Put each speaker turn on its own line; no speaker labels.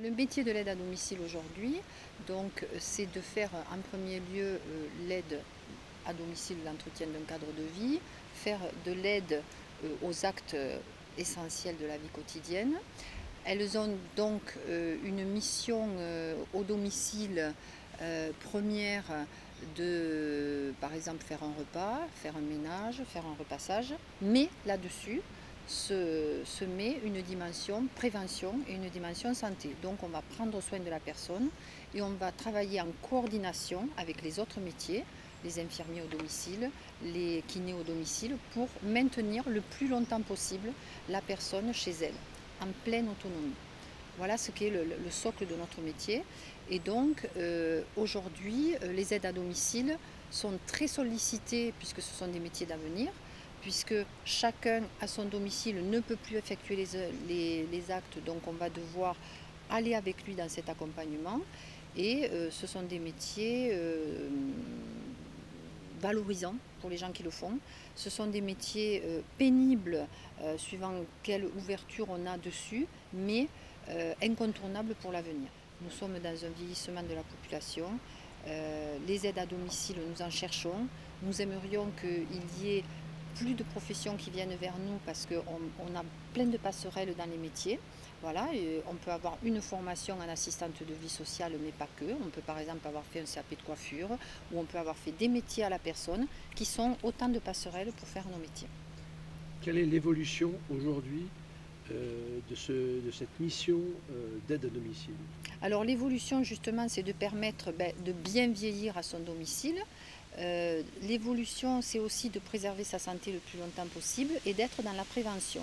Le métier de l'aide à domicile aujourd'hui, donc, c'est de faire en premier lieu l'aide à domicile, l'entretien d'un cadre de vie, faire de l'aide aux actes essentiels de la vie quotidienne. Elles ont donc une mission au domicile première de, par exemple, faire un repas, faire un ménage, faire un repassage, mais là-dessus se met une dimension prévention et une dimension santé. Donc on va prendre soin de la personne et on va travailler en coordination avec les autres métiers, les infirmiers au domicile, les kinés au domicile, pour maintenir le plus longtemps possible la personne chez elle, en pleine autonomie. Voilà ce qu'est le socle de notre métier. Et donc aujourd'hui, les aides à domicile sont très sollicitées puisque ce sont des métiers d'avenir, puisque chacun à son domicile ne peut plus effectuer les actes, donc on va devoir aller avec lui dans cet accompagnement. Et ce sont des métiers valorisants pour les gens qui le font. Ce sont des métiers pénibles suivant quelle ouverture on a dessus, mais incontournables pour l'avenir. Nous sommes dans un vieillissement de la population. Les aides à domicile, nous en cherchons. Nous aimerions qu'il y ait plus de professions qui viennent vers nous parce qu'on a plein de passerelles dans les métiers. Voilà, et on peut avoir une formation en assistante de vie sociale, mais pas que. On peut par exemple avoir fait un CAP de coiffure, ou on peut avoir fait des métiers à la personne, qui sont autant de passerelles pour faire nos métiers.
Quelle est l'évolution aujourd'hui de cette mission d'aide à domicile?
Alors l'évolution justement, c'est de permettre de bien vieillir à son domicile. L'évolution, c'est aussi de préserver sa santé le plus longtemps possible et d'être dans la prévention.